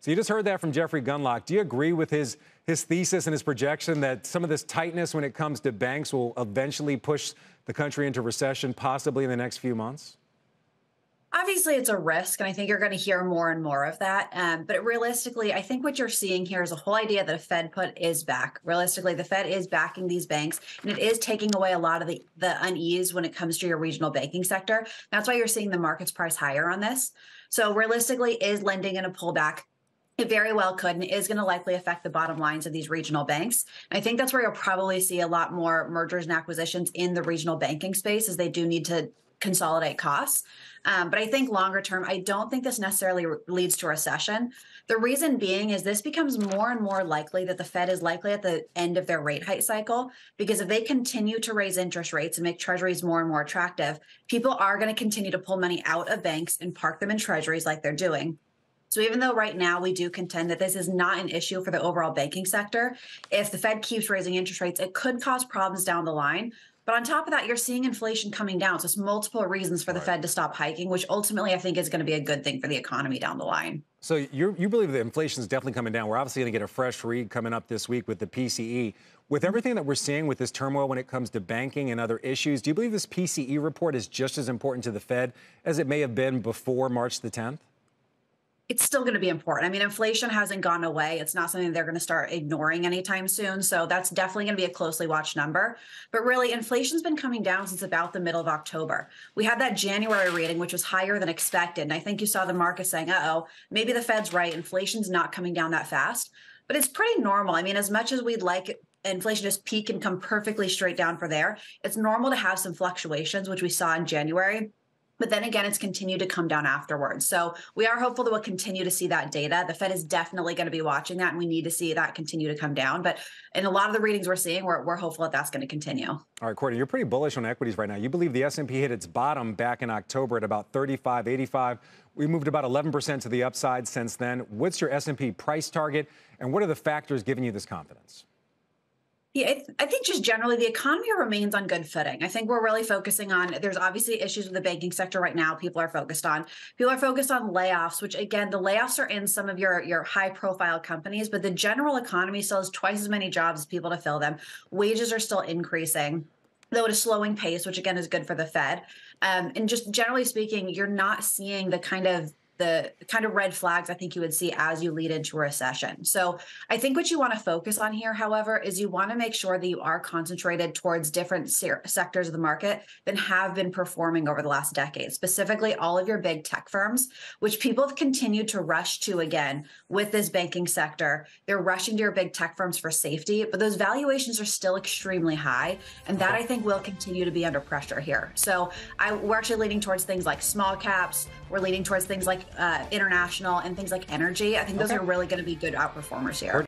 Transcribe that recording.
So you just heard that from Jeffrey Gundlach. Do you agree with his thesis and his projection that some of this tightness when it comes to banks will eventually push the country into recession, possibly in the next few months? Obviously, it's a risk, and I think you're going to hear more and more of that. But realistically, I think what you're seeing here is a whole idea that a Fed put is back. Realistically, the Fed is backing these banks, and it is taking away a lot of the unease when it comes to your regional banking sector. That's why you're seeing the markets price higher on this. So realistically, is lending going to pull back? It very well could, and is going to likely affect the bottom lines of these regional banks. And I think that's where you'll probably see a lot more mergers and acquisitions in the regional banking space, as they do need to consolidate costs. But I think longer term, I don't think this necessarily leads to a recession. The reason being is this becomes more and more likely that the Fed is likely at the end of their rate hike cycle, because if they continue to raise interest rates and make treasuries more and more attractive, people are going to continue to pull money out of banks and park them in treasuries like they're doing. So even though right now we do contend that this is not an issue for the overall banking sector, if the Fed keeps raising interest rates, it could cause problems down the line. But on top of that, you're seeing inflation coming down. So it's multiple reasons for the Fed to stop hiking, which ultimately I think is going to be a good thing for the economy down the line. So you believe that inflation is definitely coming down. We're obviously going to get a fresh read coming up this week with the PCE. With everything that we're seeing with this turmoil when it comes to banking and other issues, do you believe this PCE report is just as important to the Fed as it may have been before March the 10th? It's still going to be important. I mean, inflation hasn't gone away. It's not something they're going to start ignoring anytime soon. So that's definitely going to be a closely watched number. But really, inflation's been coming down since about the middle of October. We had that January reading, which was higher than expected. And I think you saw the market saying, uh-oh, maybe the Fed's right. Inflation's not coming down that fast. But it's pretty normal. I mean, as much as we'd like inflation just peak and come perfectly straight down for there, it's normal to have some fluctuations, which we saw in January. But then again, it's continued to come down afterwards. So we are hopeful that we'll continue to see that data. The Fed is definitely going to be watching that, and we need to see that continue to come down. But in a lot of the readings we're seeing, we're hopeful that that's going to continue. All right, Courtney, you're pretty bullish on equities right now. You believe the S&P hit its bottom back in October at about 35.85. We moved about 11% to the upside since then. What's your S&P price target, and what are the factors giving you this confidence? Yeah, I think just generally the economy remains on good footing. I think we're really focusing on, there's obviously issues with the banking sector right now people are focused on. People are focused on layoffs, which again, the layoffs are in some of your high profile companies, but the general economy still has twice as many jobs as people to fill them. Wages are still increasing, though at a slowing pace, which again is good for the Fed. And just generally speaking, you're not seeing the kind of red flags I think you would see as you lead into a recession. So I think what you want to focus on here, however, is you want to make sure that you are concentrated towards different sectors of the market that have been performing over the last decade, specifically all of your big tech firms, which people have continued to rush to again with this banking sector. They're rushing to your big tech firms for safety, but those valuations are still extremely high. And that I think will continue to be under pressure here. So we're actually leaning towards things like small caps. We're leaning towards things like international and things like energy. I think those are really going to be good outperformers here.